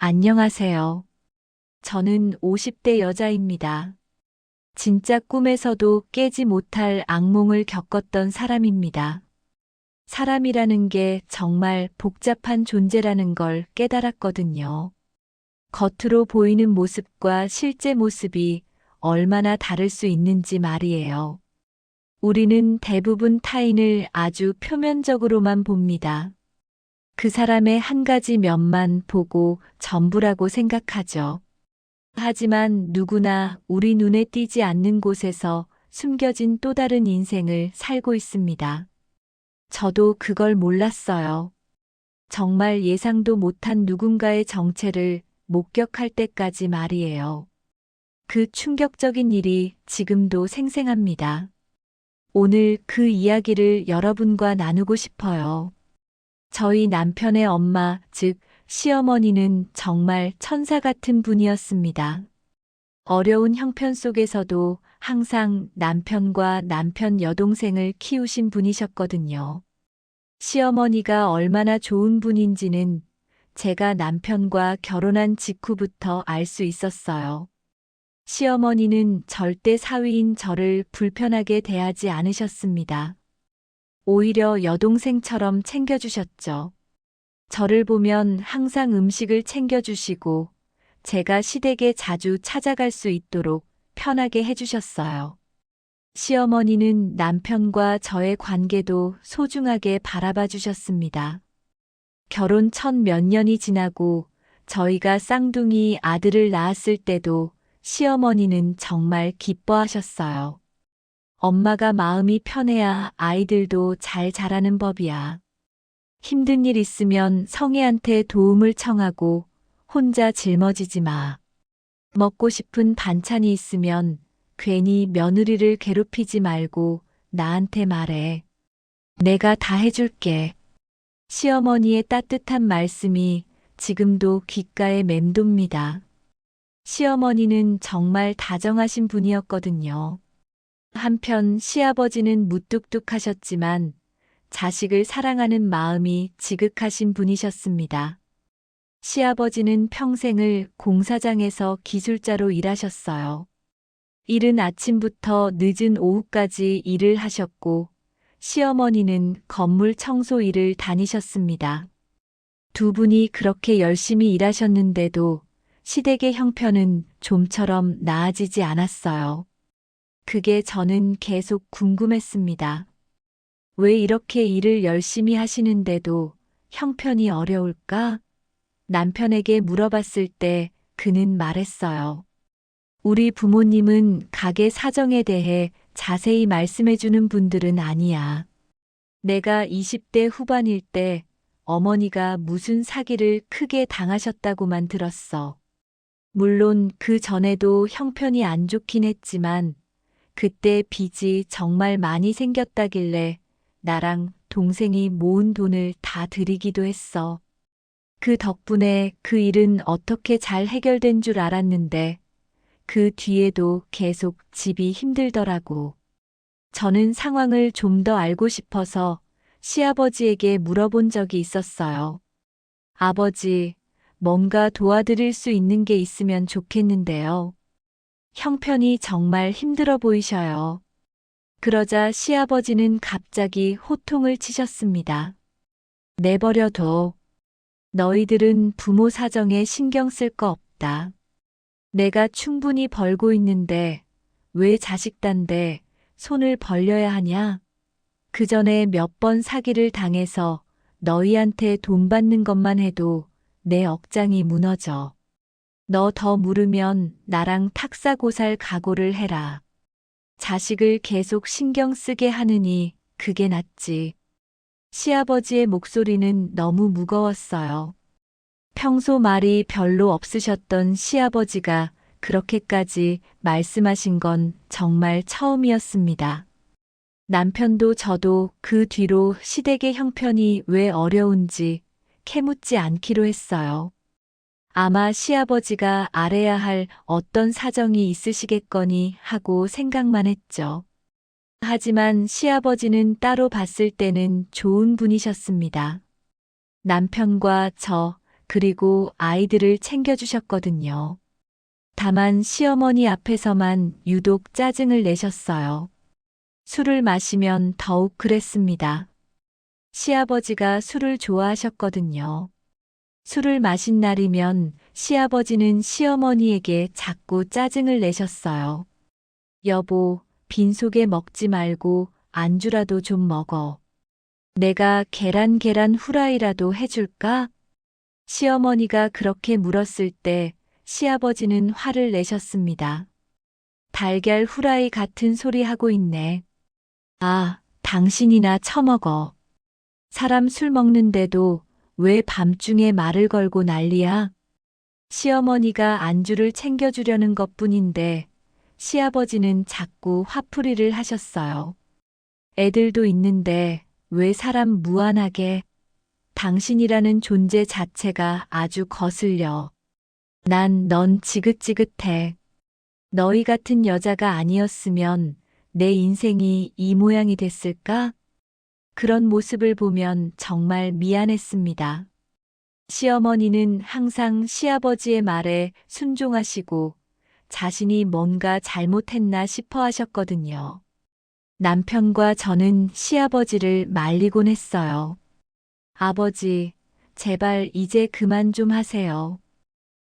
안녕하세요. 저는 50대 여자입니다. 진짜 꿈에서도 깨지 못할 악몽을 겪었던 사람입니다. 사람이라는 게 정말 복잡한 존재라는 걸 깨달았거든요. 겉으로 보이는 모습과 실제 모습이 얼마나 다를 수 있는지 말이에요. 우리는 대부분 타인을 아주 표면적으로만 봅니다. 그 사람의 한 가지 면만 보고 전부라고 생각하죠. 하지만 누구나 우리 눈에 띄지 않는 곳에서 숨겨진 또 다른 인생을 살고 있습니다. 저도 그걸 몰랐어요. 정말 예상도 못한 누군가의 정체를 목격할 때까지 말이에요. 그 충격적인 일이 지금도 생생합니다. 오늘 그 이야기를 여러분과 나누고 싶어요. 저희 남편의 엄마, 즉 시어머니는 정말 천사 같은 분이었습니다. 어려운 형편 속에서도 항상 남편과 남편 여동생을 키우신 분이셨거든요. 시어머니가 얼마나 좋은 분인지는 제가 남편과 결혼한 직후부터 알 수 있었어요. 시어머니는 절대 사위인 저를 불편하게 대하지 않으셨습니다. 오히려 여동생처럼 챙겨주셨죠. 저를 보면 항상 음식을 챙겨주시고 제가 시댁에 자주 찾아갈 수 있도록 편하게 해주셨어요. 시어머니는 남편과 저의 관계도 소중하게 바라봐 주셨습니다. 결혼 첫 몇 년이 지나고 저희가 쌍둥이 아들을 낳았을 때도 시어머니는 정말 기뻐하셨어요. 엄마가 마음이 편해야 아이들도 잘 자라는 법이야. 힘든 일 있으면 성애한테 도움을 청하고 혼자 짊어지지 마. 먹고 싶은 반찬이 있으면 괜히 며느리를 괴롭히지 말고 나한테 말해. 내가 다 해줄게. 시어머니의 따뜻한 말씀이 지금도 귓가에 맴돕니다. 시어머니는 정말 다정하신 분이었거든요. 한편 시아버지는 무뚝뚝하셨지만 자식을 사랑하는 마음이 지극하신 분이셨습니다. 시아버지는 평생을 공사장에서 기술자로 일하셨어요. 이른 아침부터 늦은 오후까지 일을 하셨고, 시어머니는 건물 청소 일을 다니셨습니다. 두 분이 그렇게 열심히 일하셨는데도 시댁의 형편은 좀처럼 나아지지 않았어요. 그게 저는 계속 궁금했습니다. 왜 이렇게 일을 열심히 하시는데도 형편이 어려울까? 남편에게 물어봤을 때 그는 말했어요. 우리 부모님은 가게 사정에 대해 자세히 말씀해주는 분들은 아니야. 내가 20대 후반일 때 어머니가 무슨 사기를 크게 당하셨다고만 들었어. 물론 그 전에도 형편이 안 좋긴 했지만 그때 빚이 정말 많이 생겼다길래 나랑 동생이 모은 돈을 다 드리기도 했어. 그 덕분에 그 일은 어떻게 잘 해결된 줄 알았는데 그 뒤에도 계속 집이 힘들더라고. 저는 상황을 좀 더 알고 싶어서 시아버지에게 물어본 적이 있었어요. 아버지, 뭔가 도와드릴 수 있는 게 있으면 좋겠는데요. 형편이 정말 힘들어 보이셔요. 그러자 시아버지는 갑자기 호통을 치셨습니다. 내버려둬. 너희들은 부모 사정에 신경 쓸 거 없다. 내가 충분히 벌고 있는데 왜 자식단데 손을 벌려야 하냐? 그 전에 몇 번 사기를 당해서 너희한테 돈 받는 것만 해도 내 억장이 무너져. 너 더 물으면 나랑 탁사고살 각오를 해라. 자식을 계속 신경 쓰게 하느니 그게 낫지. 시아버지의 목소리는 너무 무거웠어요. 평소 말이 별로 없으셨던 시아버지가 그렇게까지 말씀하신 건 정말 처음이었습니다. 남편도 저도 그 뒤로 시댁의 형편이 왜 어려운지 캐묻지 않기로 했어요. 아마 시아버지가 알아야 할 어떤 사정이 있으시겠거니 하고 생각만 했죠. 하지만 시아버지는 따로 봤을 때는 좋은 분이셨습니다. 남편과 저, 그리고 아이들을 챙겨주셨거든요. 다만 시어머니 앞에서만 유독 짜증을 내셨어요. 술을 마시면 더욱 그랬습니다. 시아버지가 술을 좋아하셨거든요. 술을 마신 날이면 시아버지는 시어머니에게 자꾸 짜증을 내셨어요. 여보, 빈속에 먹지 말고 안주라도 좀 먹어. 내가 계란 후라이라도 해줄까? 시어머니가 그렇게 물었을 때 시아버지는 화를 내셨습니다. 달걀 후라이 같은 소리 하고 있네. 아, 당신이나 처먹어. 사람 술 먹는데도 왜 밤중에 말을 걸고 난리야? 시어머니가 안주를 챙겨주려는 것뿐인데 시아버지는 자꾸 화풀이를 하셨어요. 애들도 있는데 왜 사람 무안하게? 당신이라는 존재 자체가 아주 거슬려. 넌 지긋지긋해. 너희 같은 여자가 아니었으면 내 인생이 이 모양이 됐을까? 그런 모습을 보면 정말 미안했습니다. 시어머니는 항상 시아버지의 말에 순종하시고 자신이 뭔가 잘못했나 싶어 하셨거든요. 남편과 저는 시아버지를 말리곤 했어요. 아버지, 제발 이제 그만 좀 하세요.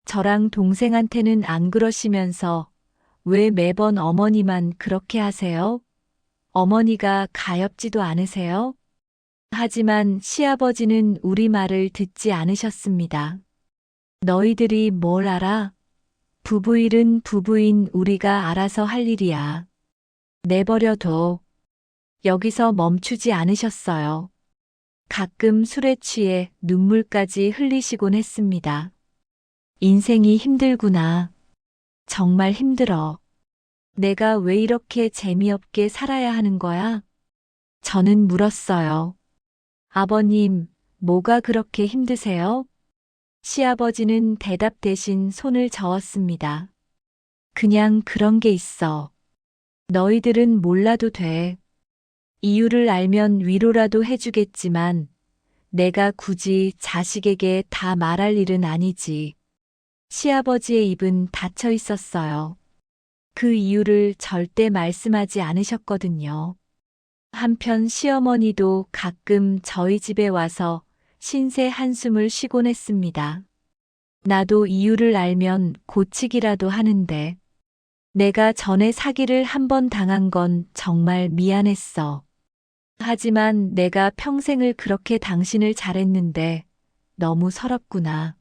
저랑 동생한테는 안 그러시면서 왜 매번 어머니만 그렇게 하세요? 어머니가 가엾지도 않으세요? 하지만 시아버지는 우리 말을 듣지 않으셨습니다. 너희들이 뭘 알아? 부부일은 부부인 우리가 알아서 할 일이야. 내버려둬. 여기서 멈추지 않으셨어요. 가끔 술에 취해 눈물까지 흘리시곤 했습니다. 인생이 힘들구나. 정말 힘들어. 내가 왜 이렇게 재미없게 살아야 하는 거야? 저는 물었어요. 아버님, 뭐가 그렇게 힘드세요? 시아버지는 대답 대신 손을 저었습니다. 그냥 그런 게 있어. 너희들은 몰라도 돼. 이유를 알면 위로라도 해주겠지만 내가 굳이 자식에게 다 말할 일은 아니지. 시아버지의 입은 닫혀 있었어요. 그 이유를 절대 말씀하지 않으셨거든요. 한편 시어머니도 가끔 저희 집에 와서 신세 한숨을 쉬곤 했습니다. 나도 이유를 알면 고치기라도 하는데 내가 전에 사기를 한 번 당한 건 정말 미안했어. 하지만 내가 평생을 그렇게 당신을 잘했는데 너무 서럽구나.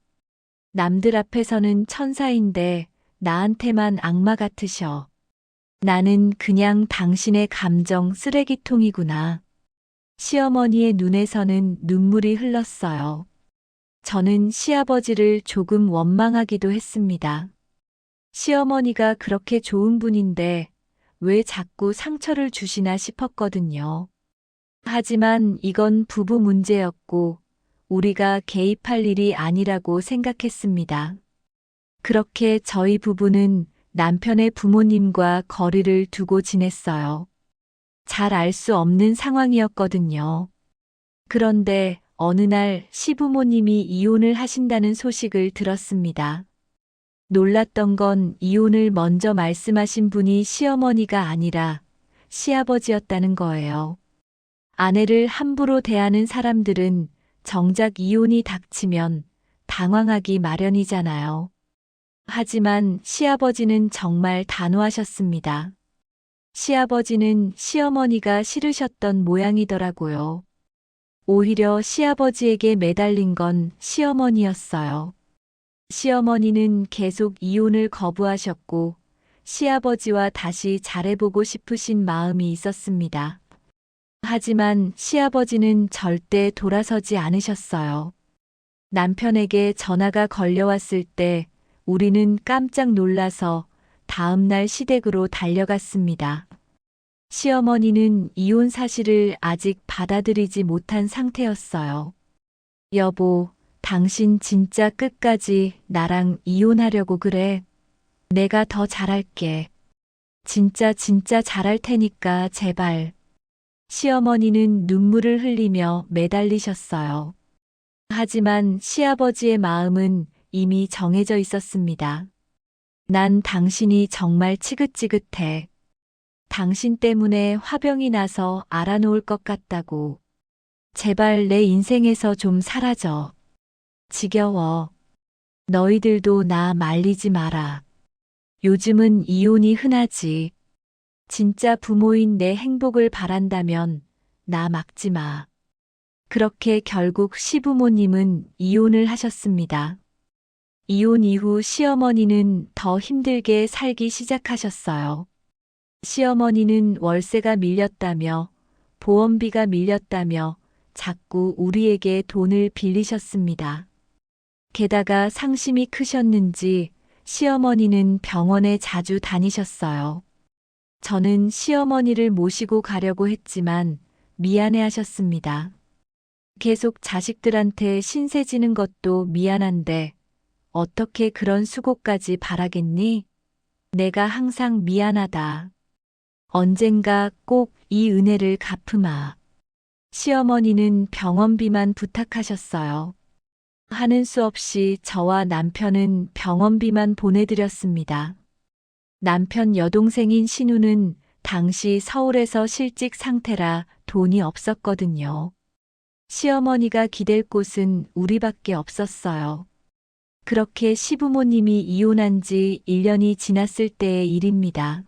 남들 앞에서는 천사인데 나한테만 악마 같으셔. 나는 그냥 당신의 감정 쓰레기통이구나. 시어머니의 눈에서는 눈물이 흘렀어요. 저는 시아버지를 조금 원망하기도 했습니다. 시어머니가 그렇게 좋은 분인데 왜 자꾸 상처를 주시나 싶었거든요. 하지만 이건 부부 문제였고 우리가 개입할 일이 아니라고 생각했습니다. 그렇게 저희 부부는 남편의 부모님과 거리를 두고 지냈어요. 잘 알 수 없는 상황이었거든요. 그런데 어느 날 시부모님이 이혼을 하신다는 소식을 들었습니다. 놀랐던 건 이혼을 먼저 말씀하신 분이 시어머니가 아니라 시아버지였다는 거예요. 아내를 함부로 대하는 사람들은 정작 이혼이 닥치면 당황하기 마련이잖아요. 하지만 시아버지는 정말 단호하셨습니다. 시아버지는 시어머니가 싫으셨던 모양이더라고요. 오히려 시아버지에게 매달린 건 시어머니였어요. 시어머니는 계속 이혼을 거부하셨고 시아버지와 다시 잘해보고 싶으신 마음이 있었습니다. 하지만 시아버지는 절대 돌아서지 않으셨어요. 남편에게 전화가 걸려왔을 때 우리는 깜짝 놀라서 다음날 시댁으로 달려갔습니다. 시어머니는 이혼 사실을 아직 받아들이지 못한 상태였어요. 여보, 당신 진짜 끝까지 나랑 이혼하려고 그래? 내가 더 잘할게. 진짜 잘할 테니까 제발. 시어머니는 눈물을 흘리며 매달리셨어요. 하지만 시아버지의 마음은 이미 정해져 있었습니다. 난 당신이 정말 지긋지긋해. 당신 때문에 화병이 나서 알아놓을 것 같다고. 제발 내 인생에서 좀 사라져. 지겨워. 너희들도 나 말리지 마라. 요즘은 이혼이 흔하지. 진짜 부모인 내 행복을 바란다면 나 막지 마. 그렇게 결국 시부모님은 이혼을 하셨습니다. 이혼 이후 시어머니는 더 힘들게 살기 시작하셨어요. 시어머니는 월세가 밀렸다며, 보험비가 밀렸다며 자꾸 우리에게 돈을 빌리셨습니다. 게다가 상심이 크셨는지 시어머니는 병원에 자주 다니셨어요. 저는 시어머니를 모시고 가려고 했지만 미안해 하셨습니다. 계속 자식들한테 신세 지는 것도 미안한데 어떻게 그런 수고까지 바라겠니? 내가 항상 미안하다. 언젠가 꼭 이 은혜를 갚으마. 시어머니는 병원비만 부탁하셨어요. 하는 수 없이 저와 남편은 병원비만 보내드렸습니다. 남편 여동생인 신우는 당시 서울에서 실직 상태라 돈이 없었거든요. 시어머니가 기댈 곳은 우리밖에 없었어요. 그렇게 시부모님이 이혼한 지 1년이 지났을 때의 일입니다.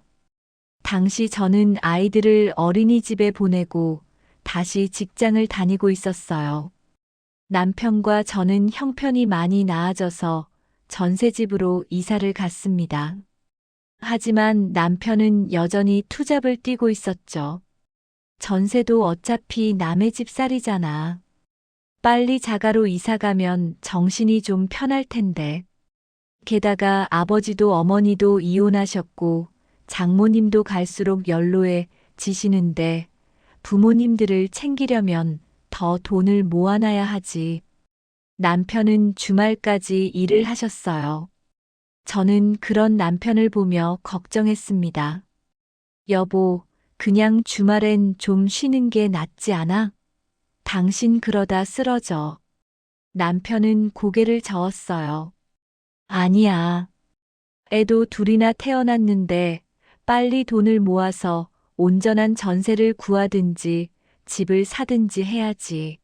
당시 저는 아이들을 어린이집에 보내고 다시 직장을 다니고 있었어요. 남편과 저는 형편이 많이 나아져서 전셋집으로 이사를 갔습니다. 하지만 남편은 여전히 투잡을 뛰고 있었죠. 전세도 어차피 남의 집 살이잖아. 빨리 자가로 이사 가면 정신이 좀 편할 텐데. 게다가 아버지도 어머니도 이혼하셨고 장모님도 갈수록 연로해지시는데 부모님들을 챙기려면 더 돈을 모아놔야 하지. 남편은 주말까지 일을 하셨어요. 저는 그런 남편을 보며 걱정했습니다. 여보, 그냥 주말엔 좀 쉬는 게 낫지 않아? 당신 그러다 쓰러져. 남편은 고개를 저었어요. 아니야. 애도 둘이나 태어났는데 빨리 돈을 모아서 온전한 전세를 구하든지 집을 사든지 해야지.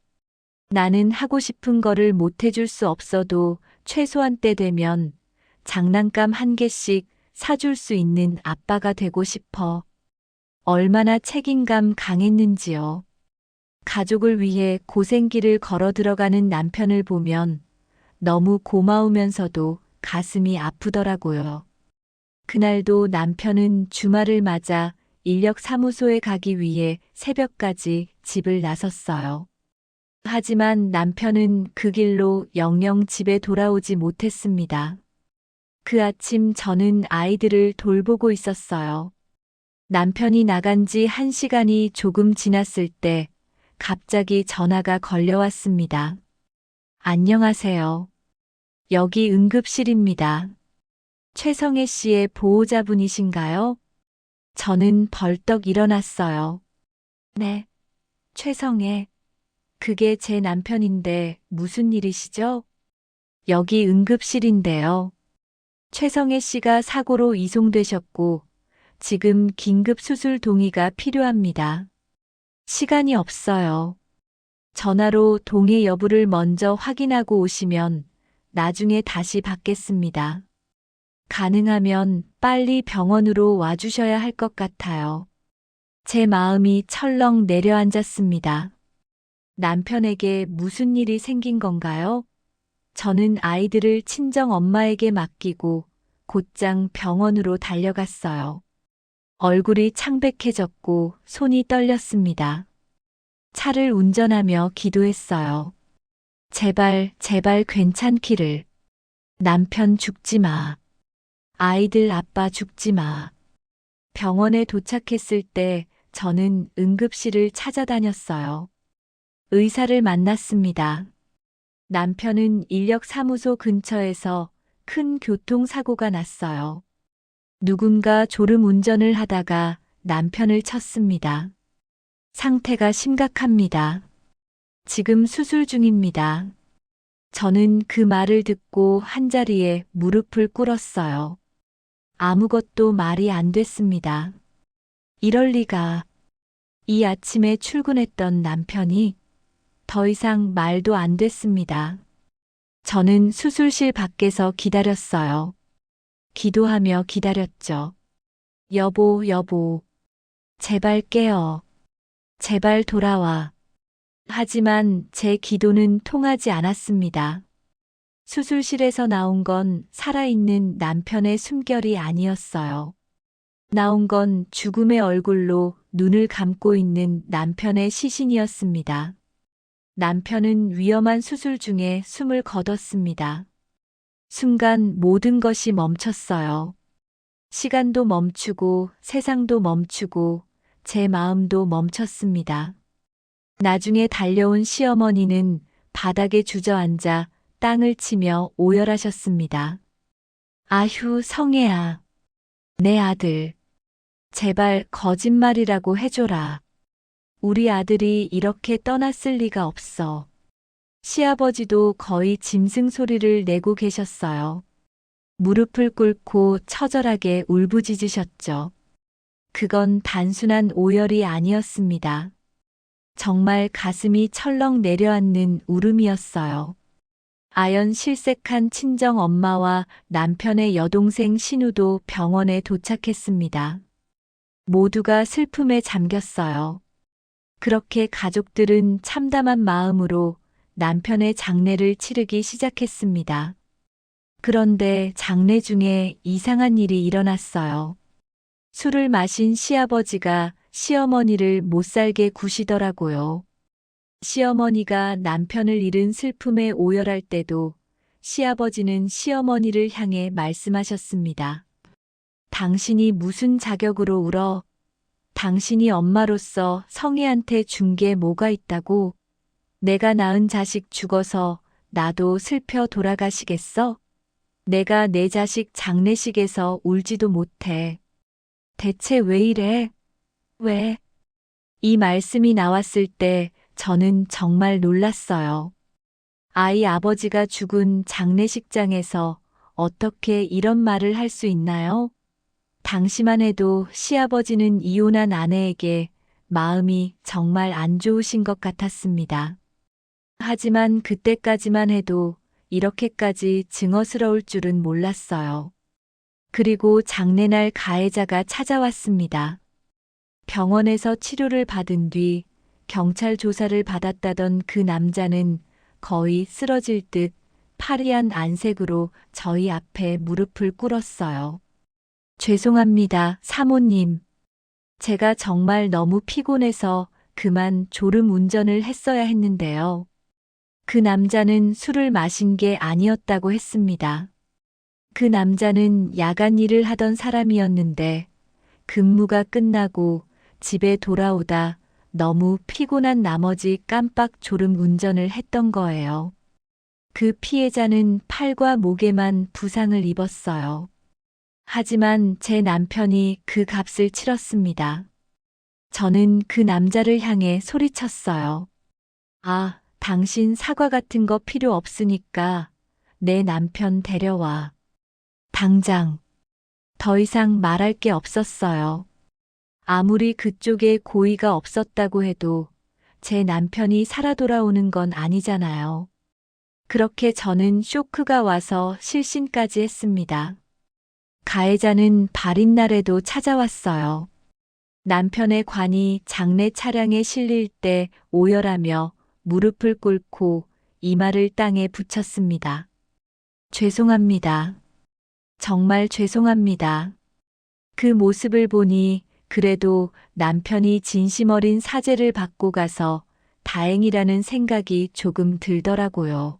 나는 하고 싶은 거를 못 해줄 수 없어도 최소한 때 되면 장난감 한 개씩 사줄 수 있는 아빠가 되고 싶어. 얼마나 책임감 강했는지요. 가족을 위해 고생길을 걸어 들어가는 남편을 보면 너무 고마우면서도 가슴이 아프더라고요. 그날도 남편은 주말을 맞아 인력사무소에 가기 위해 새벽까지 집을 나섰어요. 하지만 남편은 그 길로 영영 집에 돌아오지 못했습니다. 그 아침 저는 아이들을 돌보고 있었어요. 남편이 나간 지 1시간이 조금 지났을 때 갑자기 전화가 걸려왔습니다. 안녕하세요. 여기 응급실입니다. 최성애 씨의 보호자분이신가요? 저는 벌떡 일어났어요. 네, 최성애. 그게 제 남편인데 무슨 일이시죠? 여기 응급실인데요. 최성애 씨가 사고로 이송되셨고 지금 긴급 수술 동의가 필요합니다. 시간이 없어요. 전화로 동의 여부를 먼저 확인하고 오시면 나중에 다시 받겠습니다. 가능하면 빨리 병원으로 와주셔야 할 것 같아요. 제 마음이 철렁 내려앉았습니다. 남편에게 무슨 일이 생긴 건가요? 저는 아이들을 친정 엄마에게 맡기고 곧장 병원으로 달려갔어요. 얼굴이 창백해졌고 손이 떨렸습니다. 차를 운전하며 기도했어요. 제발, 제발 괜찮기를. 남편 죽지 마. 아이들 아빠 죽지 마. 병원에 도착했을 때 저는 응급실을 찾아다녔어요. 의사를 만났습니다. 남편은 인력사무소 근처에서 큰 교통사고가 났어요. 누군가 졸음 운전을 하다가 남편을 쳤습니다. 상태가 심각합니다. 지금 수술 중입니다. 저는 그 말을 듣고 한자리에 무릎을 꿇었어요. 아무것도 말이 안 됐습니다. 이럴 리가. 이 아침에 출근했던 남편이 더 이상 말도 안 됐습니다. 저는 수술실 밖에서 기다렸어요. 기도하며 기다렸죠. 여보, 여보. 제발 깨어. 제발 돌아와. 하지만 제 기도는 통하지 않았습니다. 수술실에서 나온 건 살아있는 남편의 숨결이 아니었어요. 나온 건 죽음의 얼굴로 눈을 감고 있는 남편의 시신이었습니다. 남편은 위험한 수술 중에 숨을 거뒀습니다. 순간 모든 것이 멈췄어요. 시간도 멈추고 세상도 멈추고 제 마음도 멈췄습니다. 나중에 달려온 시어머니는 바닥에 주저앉아 땅을 치며 오열하셨습니다. 아휴, 성애야. 내 아들. 제발 거짓말이라고 해줘라. 우리 아들이 이렇게 떠났을 리가 없어. 시아버지도 거의 짐승 소리를 내고 계셨어요. 무릎을 꿇고 처절하게 울부짖으셨죠. 그건 단순한 오열이 아니었습니다. 정말 가슴이 철렁 내려앉는 울음이었어요. 아연 실색한 친정 엄마와 남편의 여동생 신우도 병원에 도착했습니다. 모두가 슬픔에 잠겼어요. 그렇게 가족들은 참담한 마음으로 남편의 장례를 치르기 시작했습니다. 그런데 장례 중에 이상한 일이 일어났어요. 술을 마신 시아버지가 시어머니를 못살게 구시더라고요. 시어머니가 남편을 잃은 슬픔에 오열할 때도 시아버지는 시어머니를 향해 말씀하셨습니다. 당신이 무슨 자격으로 울어? 당신이 엄마로서 성희한테 준 게 뭐가 있다고? 내가 낳은 자식 죽어서 나도 슬퍼 돌아가시겠어? 내가 내 자식 장례식에서 울지도 못해. 대체 왜 이래? 왜? 이 말씀이 나왔을 때 저는 정말 놀랐어요. 아이 아버지가 죽은 장례식장에서 어떻게 이런 말을 할 수 있나요? 당시만 해도 시아버지는 이혼한 아내에게 마음이 정말 안 좋으신 것 같았습니다. 하지만 그때까지만 해도 이렇게까지 증오스러울 줄은 몰랐어요. 그리고 장례날 가해자가 찾아왔습니다. 병원에서 치료를 받은 뒤 경찰 조사를 받았다던 그 남자는 거의 쓰러질 듯 파리한 안색으로 저희 앞에 무릎을 꿇었어요. 죄송합니다, 사모님. 제가 정말 너무 피곤해서 그만 졸음 운전을 했어야 했는데요. 그 남자는 술을 마신 게 아니었다고 했습니다. 그 남자는 야간 일을 하던 사람이었는데 근무가 끝나고 집에 돌아오다 너무 피곤한 나머지 깜빡 졸음 운전을 했던 거예요. 그 피해자는 팔과 목에만 부상을 입었어요. 하지만 제 남편이 그 값을 치렀습니다. 저는 그 남자를 향해 소리쳤어요. 아, 당신 사과 같은 거 필요 없으니까 내 남편 데려와. 당장. 더 이상 말할 게 없었어요. 아무리 그쪽에 고의가 없었다고 해도 제 남편이 살아 돌아오는 건 아니잖아요. 그렇게 저는 쇼크가 와서 실신까지 했습니다. 가해자는 발인 날에도 찾아왔어요. 남편의 관이 장례 차량에 실릴 때 오열하며 무릎을 꿇고 이마를 땅에 붙였습니다. 죄송합니다. 정말 죄송합니다. 그 모습을 보니 그래도 남편이 진심 어린 사죄를 받고 가서 다행이라는 생각이 조금 들더라고요.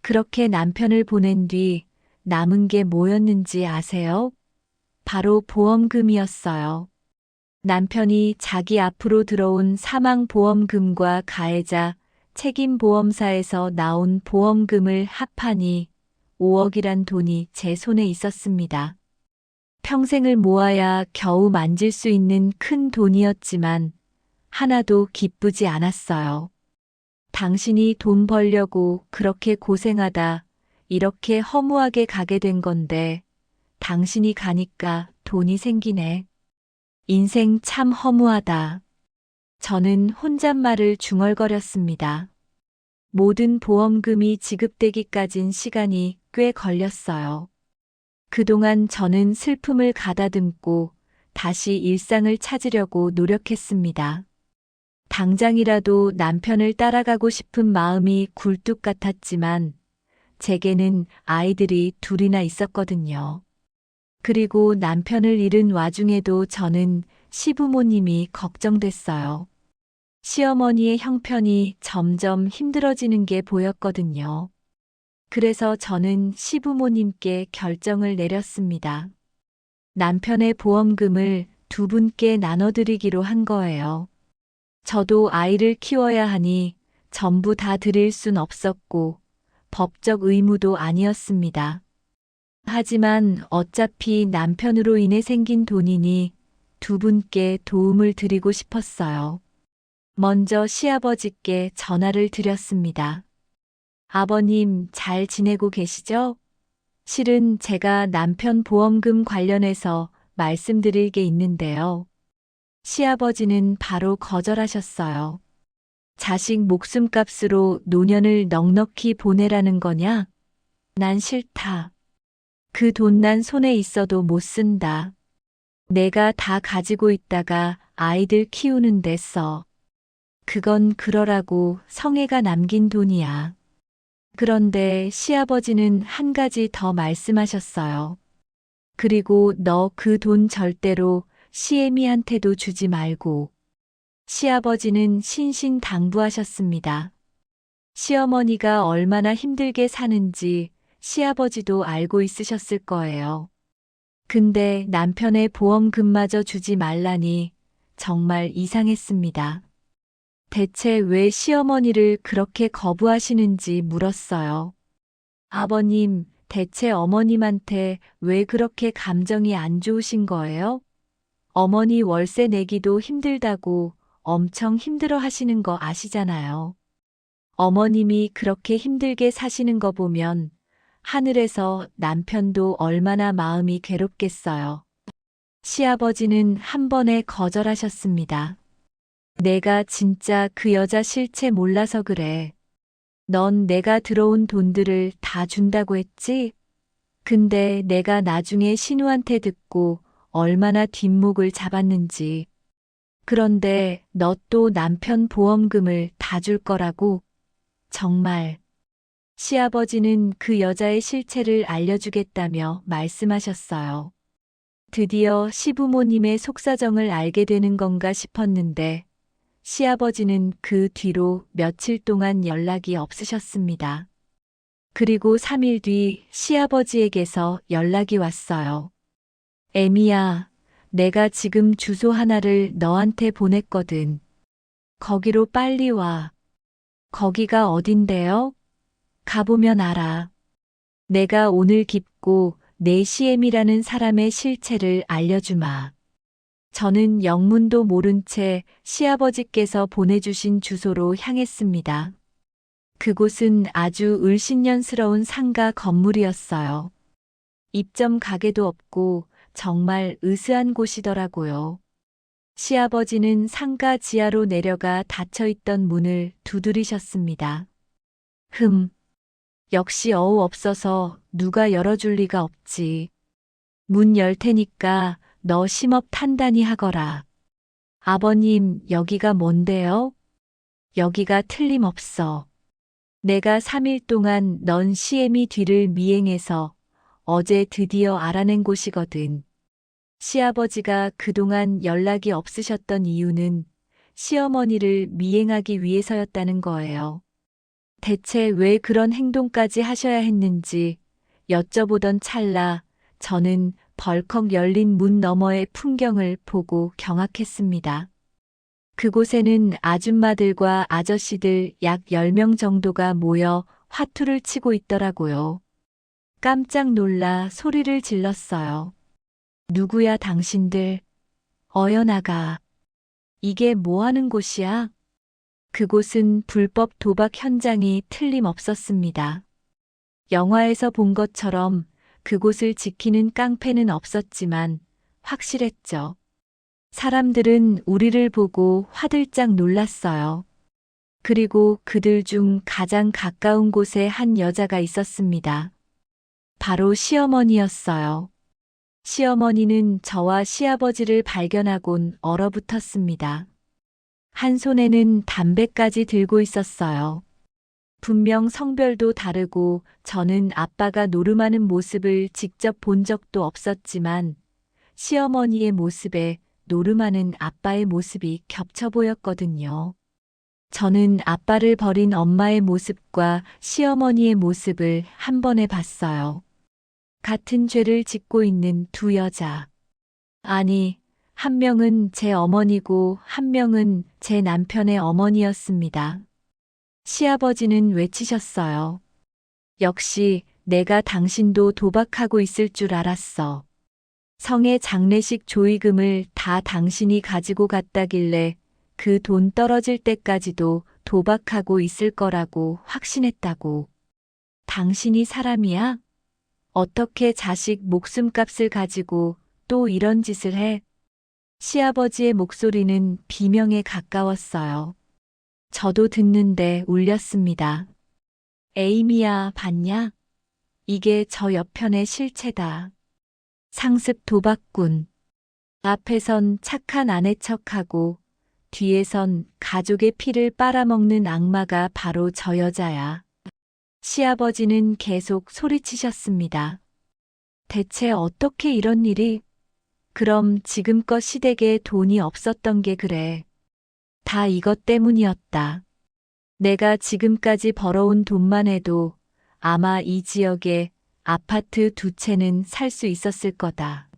그렇게 남편을 보낸 뒤 남은 게 뭐였는지 아세요? 바로 보험금이었어요. 남편이 자기 앞으로 들어온 사망보험금과 가해자 책임보험사에서 나온 보험금을 합하니 5억이란 돈이 제 손에 있었습니다. 평생을 모아야 겨우 만질 수 있는 큰 돈이었지만 하나도 기쁘지 않았어요. 당신이 돈 벌려고 그렇게 고생하다 이렇게 허무하게 가게 된 건데 당신이 가니까 돈이 생기네. 인생 참 허무하다. 저는 혼잣말을 중얼거렸습니다. 모든 보험금이 지급되기까진 시간이 꽤 걸렸어요. 그동안 저는 슬픔을 가다듬고 다시 일상을 찾으려고 노력했습니다. 당장이라도 남편을 따라가고 싶은 마음이 굴뚝 같았지만 제게는 아이들이 둘이나 있었거든요. 그리고 남편을 잃은 와중에도 저는 시부모님이 걱정됐어요. 시어머니의 형편이 점점 힘들어지는 게 보였거든요. 그래서 저는 시부모님께 결정을 내렸습니다. 남편의 보험금을 두 분께 나눠드리기로 한 거예요. 저도 아이를 키워야 하니 전부 다 드릴 순 없었고 법적 의무도 아니었습니다. 하지만 어차피 남편으로 인해 생긴 돈이니 두 분께 도움을 드리고 싶었어요. 먼저 시아버지께 전화를 드렸습니다. 아버님 잘 지내고 계시죠? 실은 제가 남편 보험금 관련해서 말씀드릴 게 있는데요. 시아버지는 바로 거절하셨어요. 자식 목숨값으로 노년을 넉넉히 보내라는 거냐? 난 싫다. 그 돈 난 손에 있어도 못 쓴다. 내가 다 가지고 있다가 아이들 키우는 데 써. 그건 그러라고 성애가 남긴 돈이야. 그런데 시아버지는 한 가지 더 말씀하셨어요. 그리고 너 그 돈 절대로 시애미한테도 주지 말고. 시아버지는 신신당부하셨습니다. 시어머니가 얼마나 힘들게 사는지 시아버지도 알고 있으셨을 거예요. 근데 남편의 보험금마저 주지 말라니 정말 이상했습니다. 대체 왜 시어머니를 그렇게 거부하시는지 물었어요. 아버님, 대체 어머님한테 왜 그렇게 감정이 안 좋으신 거예요? 어머니 월세 내기도 힘들다고 엄청 힘들어 하시는 거 아시잖아요. 어머님이 그렇게 힘들게 사시는 거 보면 하늘에서 남편도 얼마나 마음이 괴롭겠어요. 시아버지는 한 번에 거절하셨습니다. 내가 진짜 그 여자 실체 몰라서 그래. 넌 내가 들어온 돈들을 다 준다고 했지? 근데 내가 나중에 신우한테 듣고 얼마나 뒷목을 잡았는지. 그런데 너 또 남편 보험금을 다 줄 거라고? 정말. 시아버지는 그 여자의 실체를 알려주겠다며 말씀하셨어요. 드디어 시부모님의 속사정을 알게 되는 건가 싶었는데 시아버지는 그 뒤로 며칠 동안 연락이 없으셨습니다. 그리고 3일 뒤 시아버지에게서 연락이 왔어요. 애미야, 내가 지금 주소 하나를 너한테 보냈거든. 거기로 빨리 와. 거기가 어딘데요? 가보면 알아. 내가 오늘 깊고 내 시엠이라는 사람의 실체를 알려주마. 저는 영문도 모른 채 시아버지께서 보내주신 주소로 향했습니다. 그곳은 아주 을신년스러운 상가 건물이었어요. 입점 가게도 없고 정말 으스한 곳이더라고요. 시아버지는 상가 지하로 내려가 닫혀있던 문을 두드리셨습니다. 역시 어우 없어서 누가 열어줄 리가 없지. 문 열 테니까 너 심업 단단히 하거라. 아버님, 여기가 뭔데요? 여기가 틀림없어. 내가 3일 동안 넌 시애미 뒤를 미행해서 어제 드디어 알아낸 곳이거든. 시아버지가 그동안 연락이 없으셨던 이유는 시어머니를 미행하기 위해서였다는 거예요. 대체 왜 그런 행동까지 하셔야 했는지 여쭤보던 찰나 저는 벌컥 열린 문 너머의 풍경을 보고 경악했습니다. 그곳에는 아줌마들과 아저씨들 약 10명 정도가 모여 화투를 치고 있더라고요. 깜짝 놀라 소리를 질렀어요. 누구야 당신들? 어여 나가. 이게 뭐 하는 곳이야? 그곳은 불법 도박 현장이 틀림없었습니다. 영화에서 본 것처럼 그곳을 지키는 깡패는 없었지만 확실했죠. 사람들은 우리를 보고 화들짝 놀랐어요. 그리고 그들 중 가장 가까운 곳에 한 여자가 있었습니다. 바로 시어머니였어요. 시어머니는 저와 시아버지를 발견하곤 얼어붙었습니다. 한 손에는 담배까지 들고 있었어요. 분명 성별도 다르고 저는 아빠가 노름하는 모습을 직접 본 적도 없었지만 시어머니의 모습에 노름하는 아빠의 모습이 겹쳐 보였거든요. 저는 아빠를 버린 엄마의 모습과 시어머니의 모습을 한 번에 봤어요. 같은 죄를 짓고 있는 두 여자. 아니, 한 명은 제 어머니고 한 명은 제 남편의 어머니였습니다. 시아버지는 외치셨어요. 역시 내가 당신도 도박하고 있을 줄 알았어. 성의 장례식 조의금을 다 당신이 가지고 갔다길래 그 돈 떨어질 때까지도 도박하고 있을 거라고 확신했다고. 당신이 사람이야? 어떻게 자식 목숨값을 가지고 또 이런 짓을 해? 시아버지의 목소리는 비명에 가까웠어요. 저도 듣는데 울렸습니다. 에이미야, 봤냐? 이게 저 옆편의 실체다. 상습 도박꾼. 앞에선 착한 아내 척하고 뒤에선 가족의 피를 빨아먹는 악마가 바로 저 여자야. 시아버지는 계속 소리치셨습니다. 대체 어떻게 이런 일이? 그럼 지금껏 시댁에 돈이 없었던 게 그래. 다 이것 때문이었다. 내가 지금까지 벌어온 돈만 해도 아마 이 지역에 아파트 2채는 살 수 있었을 거다.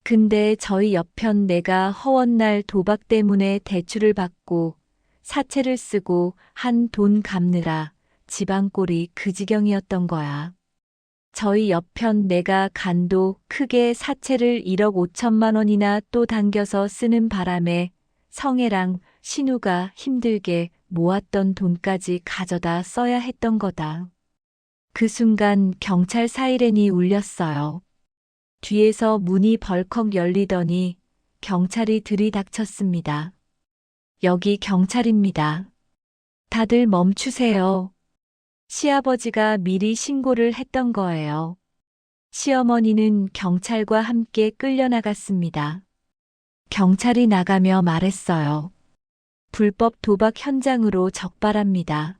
근데 저희 옆편 내가 허원날 도박 때문에 대출을 받고 사채를 쓰고 한 돈 갚느라 지방꼴이 그 지경이었던 거야. 저희 옆편 내가 간도 크게 사채를 1억 5천만 원이나 또 당겨서 쓰는 바람에 성애랑 신우가 힘들게 모았던 돈까지 가져다 써야 했던 거다. 그 순간 경찰 사이렌이 울렸어요. 뒤에서 문이 벌컥 열리더니 경찰이 들이닥쳤습니다. 여기 경찰입니다. 다들 멈추세요. 시아버지가 미리 신고를 했던 거예요. 시어머니는 경찰과 함께 끌려나갔습니다. 경찰이 나가며 말했어요. 불법 도박 현장으로 적발합니다.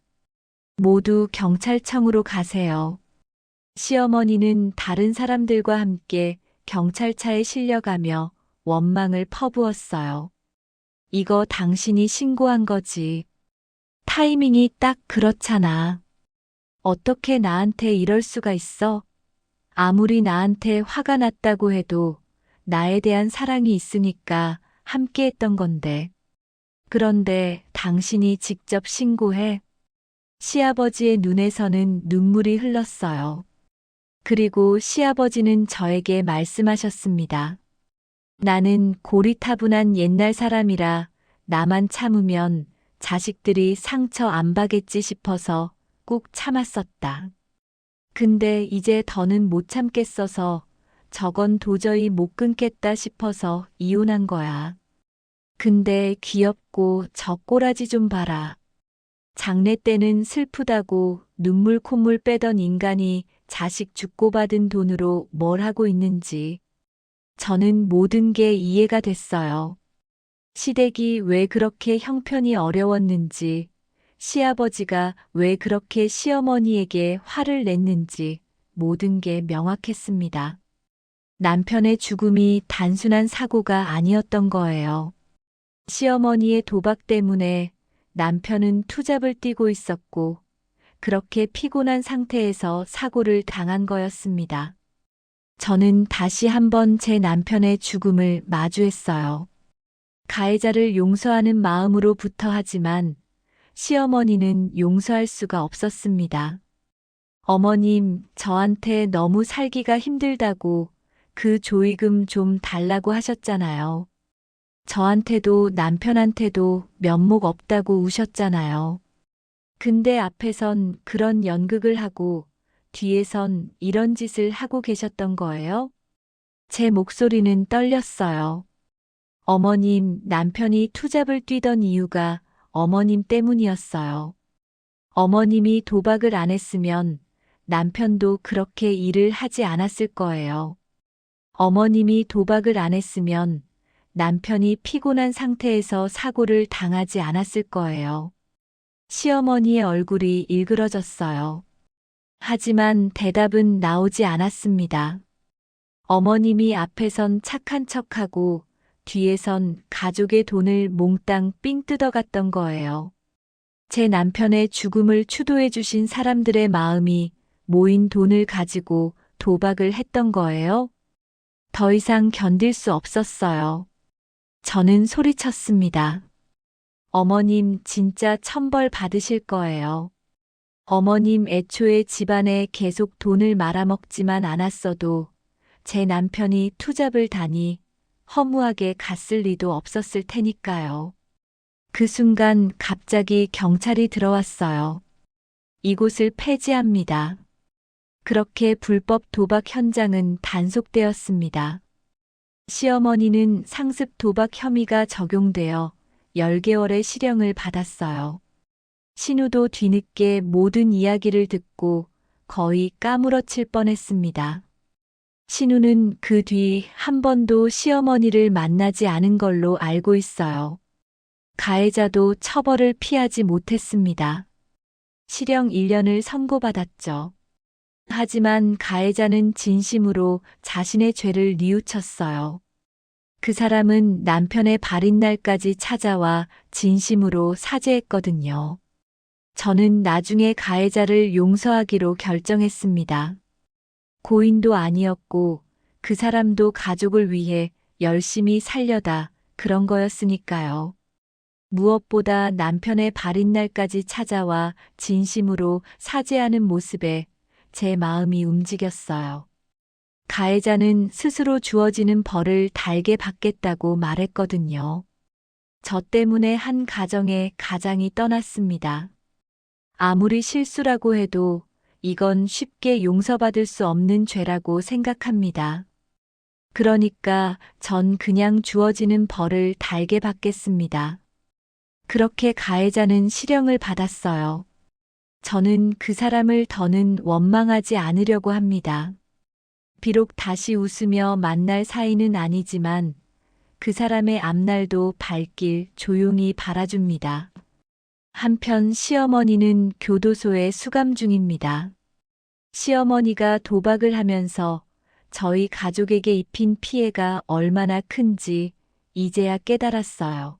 모두 경찰청으로 가세요. 시어머니는 다른 사람들과 함께 경찰차에 실려가며 원망을 퍼부었어요. 이거 당신이 신고한 거지. 타이밍이 딱 그렇잖아. 어떻게 나한테 이럴 수가 있어? 아무리 나한테 화가 났다고 해도 나에 대한 사랑이 있으니까 함께 했던 건데. 그런데 당신이 직접 신고해. 시아버지의 눈에서는 눈물이 흘렀어요. 그리고 시아버지는 저에게 말씀하셨습니다. 나는 고리타분한 옛날 사람이라 나만 참으면 자식들이 상처 안 받겠지 싶어서 꾹 참았었다. 근데 이제 더는 못 참겠어서 저건 도저히 못 끊겠다 싶어서 이혼한 거야. 근데 귀엽고 저 꼬라지 좀 봐라. 장례 때는 슬프다고 눈물 콧물 빼던 인간이 자식 죽고 받은 돈으로 뭘 하고 있는지. 저는 모든 게 이해가 됐어요. 시댁이 왜 그렇게 형편이 어려웠는지, 시아버지가 왜 그렇게 시어머니에게 화를 냈는지 모든 게 명확했습니다. 남편의 죽음이 단순한 사고가 아니었던 거예요. 시어머니의 도박 때문에 남편은 투잡을 뛰고 있었고 그렇게 피곤한 상태에서 사고를 당한 거였습니다. 저는 다시 한번 제 남편의 죽음을 마주했어요. 가해자를 용서하는 마음으로부터 하지만 시어머니는 용서할 수가 없었습니다. 어머님, 저한테 너무 살기가 힘들다고 그 조의금 좀 달라고 하셨잖아요. 저한테도 남편한테도 면목 없다고 우셨잖아요. 근데 앞에선 그런 연극을 하고 뒤에선 이런 짓을 하고 계셨던 거예요? 제 목소리는 떨렸어요. 어머님, 남편이 투잡을 뛰던 이유가 어머님 때문이었어요. 어머님이 도박을 안 했으면 남편도 그렇게 일을 하지 않았을 거예요. 어머님이 도박을 안 했으면 남편이 피곤한 상태에서 사고를 당하지 않았을 거예요. 시어머니의 얼굴이 일그러졌어요. 하지만 대답은 나오지 않았습니다. 어머님이 앞에선 착한 척하고 뒤에선 가족의 돈을 몽땅 삥 뜯어갔던 거예요. 제 남편의 죽음을 추도해 주신 사람들의 마음이 모인 돈을 가지고 도박을 했던 거예요. 더 이상 견딜 수 없었어요. 저는 소리쳤습니다. 어머님 진짜 천벌 받으실 거예요. 어머님 애초에 집안에 계속 돈을 말아먹지만 않았어도 제 남편이 투잡을 다니 허무하게 갔을 리도 없었을 테니까요. 그 순간 갑자기 경찰이 들어왔어요. 이곳을 폐지합니다. 그렇게 불법 도박 현장은 단속되었습니다. 시어머니는 상습 도박 혐의가 적용되어 10개월의 실형을 받았어요. 신우도 뒤늦게 모든 이야기를 듣고 거의 까무러칠 뻔했습니다. 신우는 그 뒤 한 번도 시어머니를 만나지 않은 걸로 알고 있어요. 가해자도 처벌을 피하지 못했습니다. 실형 1년을 선고받았죠. 하지만 가해자는 진심으로 자신의 죄를 뉘우쳤어요. 그 사람은 남편의 발인 날까지 찾아와 진심으로 사죄했거든요. 저는 나중에 가해자를 용서하기로 결정했습니다. 고인도 아니었고 그 사람도 가족을 위해 열심히 살려다 그런 거였으니까요. 무엇보다 남편의 발인 날까지 찾아와 진심으로 사죄하는 모습에 제 마음이 움직였어요. 가해자는 스스로 주어지는 벌을 달게 받겠다고 말했거든요. 저 때문에 한 가정의 가장이 떠났습니다. 아무리 실수라고 해도 이건 쉽게 용서받을 수 없는 죄라고 생각합니다. 그러니까 전 그냥 주어지는 벌을 달게 받겠습니다. 그렇게 가해자는 실형을 받았어요. 저는 그 사람을 더는 원망하지 않으려고 합니다. 비록 다시 웃으며 만날 사이는 아니지만 그 사람의 앞날도 밝길 조용히 바라줍니다. 한편 시어머니는 교도소에 수감 중입니다. 시어머니가 도박을 하면서 저희 가족에게 입힌 피해가 얼마나 큰지 이제야 깨달았어요.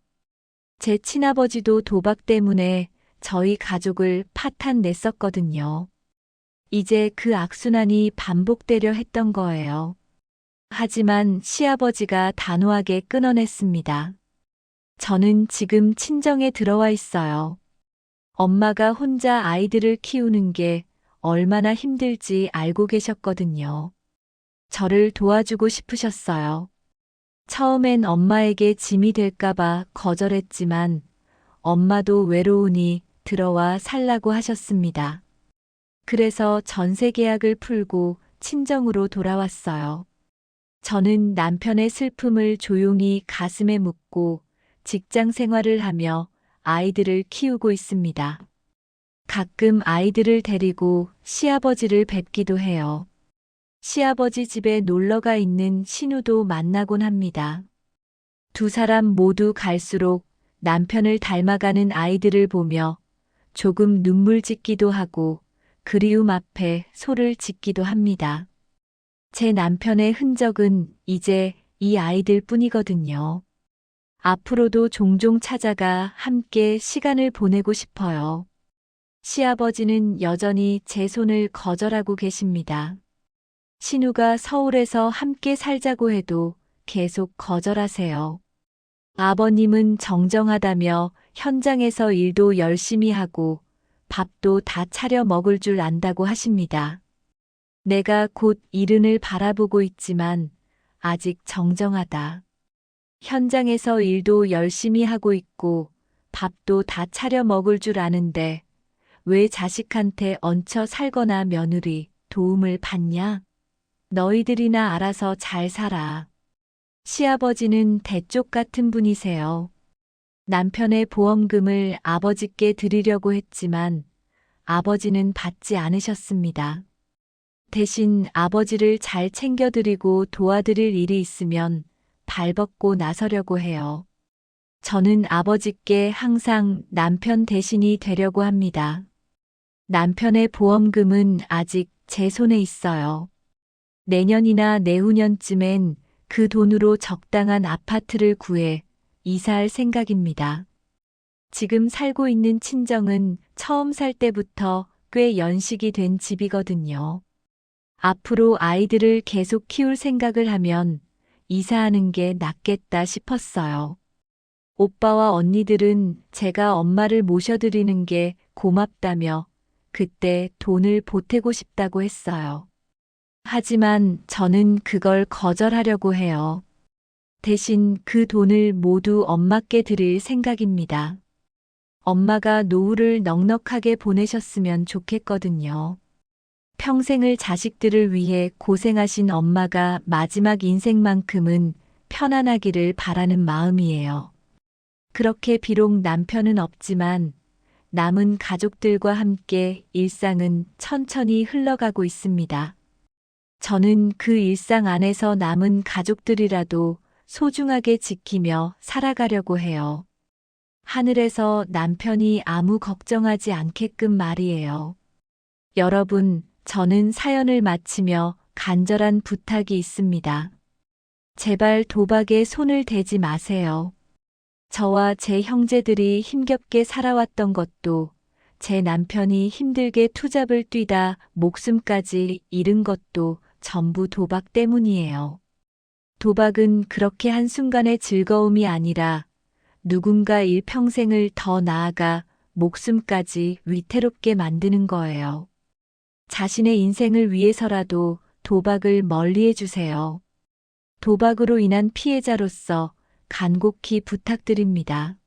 제 친아버지도 도박 때문에 저희 가족을 파탄냈었거든요. 이제 그 악순환이 반복되려 했던 거예요. 하지만 시아버지가 단호하게 끊어냈습니다. 저는 지금 친정에 들어와 있어요. 엄마가 혼자 아이들을 키우는 게 얼마나 힘들지 알고 계셨거든요. 저를 도와주고 싶으셨어요. 처음엔 엄마에게 짐이 될까봐 거절했지만 엄마도 외로우니 들어와 살라고 하셨습니다. 그래서 전세 계약을 풀고 친정으로 돌아왔어요. 저는 남편의 슬픔을 조용히 가슴에 묻고 직장 생활을 하며 아이들을 키우고 있습니다. 가끔 아이들을 데리고 시아버지를 뵙기도 해요. 시아버지 집에 놀러가 있는 신우도 만나곤 합니다. 두 사람 모두 갈수록 남편을 닮아가는 아이들을 보며 조금 눈물 짓기도 하고 그리움 앞에 소를 짓기도 합니다. 제 남편의 흔적은 이제 이 아이들 뿐이거든요. 앞으로도 종종 찾아가 함께 시간을 보내고 싶어요. 시아버지는 여전히 제 손을 거절하고 계십니다. 신우가 서울에서 함께 살자고 해도 계속 거절하세요. 아버님은 정정하다며 현장에서 일도 열심히 하고 밥도 다 차려 먹을 줄 안다고 하십니다. 내가 곧 이른을 바라보고 있지만 아직 정정하다. 현장에서 일도 열심히 하고 있고 밥도 다 차려 먹을 줄 아는데 왜 자식한테 얹혀 살거나 며느리 도움을 받냐? 너희들이나 알아서 잘 살아. 시아버지는 대쪽 같은 분이세요. 남편의 보험금을 아버지께 드리려고 했지만 아버지는 받지 않으셨습니다. 대신 아버지를 잘 챙겨드리고 도와드릴 일이 있으면 발벗고 나서려고 해요. 저는 아버지께 항상 남편 대신이 되려고 합니다. 남편의 보험금은 아직 제 손에 있어요. 내년이나 내후년쯤엔 그 돈으로 적당한 아파트를 구해 이사할 생각입니다. 지금 살고 있는 친정은 처음 살 때부터 꽤 연식이 된 집이거든요. 앞으로 아이들을 계속 키울 생각을 하면 이사하는 게 낫겠다 싶었어요. 오빠와 언니들은 제가 엄마를 모셔드리는 게 고맙다며 그때 돈을 보태고 싶다고 했어요. 하지만 저는 그걸 거절하려고 해요. 대신 그 돈을 모두 엄마께 드릴 생각입니다. 엄마가 노후를 넉넉하게 보내셨으면 좋겠거든요. 평생을 자식들을 위해 고생하신 엄마가 마지막 인생만큼은 편안하기를 바라는 마음이에요. 그렇게 비록 남편은 없지만 남은 가족들과 함께 일상은 천천히 흘러가고 있습니다. 저는 그 일상 안에서 남은 가족들이라도 소중하게 지키며 살아가려고 해요. 하늘에서 남편이 아무 걱정하지 않게끔 말이에요. 여러분, 저는 사연을 마치며 간절한 부탁이 있습니다. 제발 도박에 손을 대지 마세요. 저와 제 형제들이 힘겹게 살아왔던 것도 제 남편이 힘들게 투잡을 뛰다 목숨까지 잃은 것도 전부 도박 때문이에요. 도박은 그렇게 한순간의 즐거움이 아니라 누군가 일평생을 더 나아가 목숨까지 위태롭게 만드는 거예요. 자신의 인생을 위해서라도 도박을 멀리해 주세요. 도박으로 인한 피해자로서 간곡히 부탁드립니다.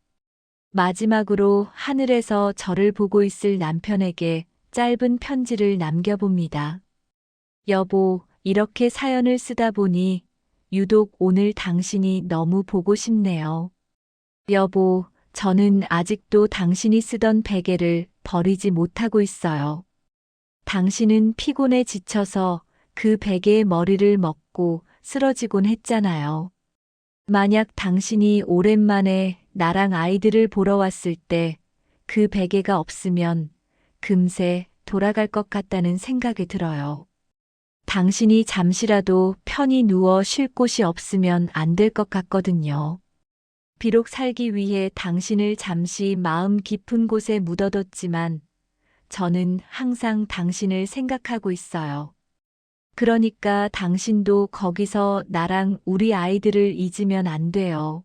마지막으로 하늘에서 저를 보고 있을 남편에게 짧은 편지를 남겨봅니다. 여보, 이렇게 사연을 쓰다 보니 유독 오늘 당신이 너무 보고 싶네요. 여보, 저는 아직도 당신이 쓰던 베개를 버리지 못하고 있어요. 당신은 피곤에 지쳐서 그 베개의 머리를 먹고 쓰러지곤 했잖아요. 만약 당신이 오랜만에 나랑 아이들을 보러 왔을 때 그 베개가 없으면 금세 돌아갈 것 같다는 생각이 들어요. 당신이 잠시라도 편히 누워 쉴 곳이 없으면 안 될 것 같거든요. 비록 살기 위해 당신을 잠시 마음 깊은 곳에 묻어뒀지만 저는 항상 당신을 생각하고 있어요. 그러니까 당신도 거기서 나랑 우리 아이들을 잊으면 안 돼요.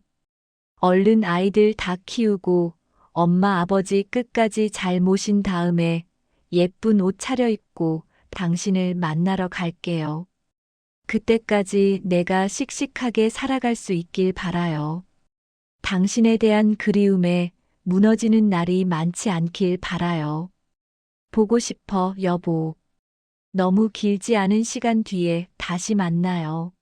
얼른 아이들 다 키우고 엄마 아버지 끝까지 잘 모신 다음에 예쁜 옷 차려입고 당신을 만나러 갈게요. 그때까지 내가 씩씩하게 살아갈 수 있길 바라요. 당신에 대한 그리움에 무너지는 날이 많지 않길 바라요. 보고 싶어, 여보. 너무 길지 않은 시간 뒤에 다시 만나요.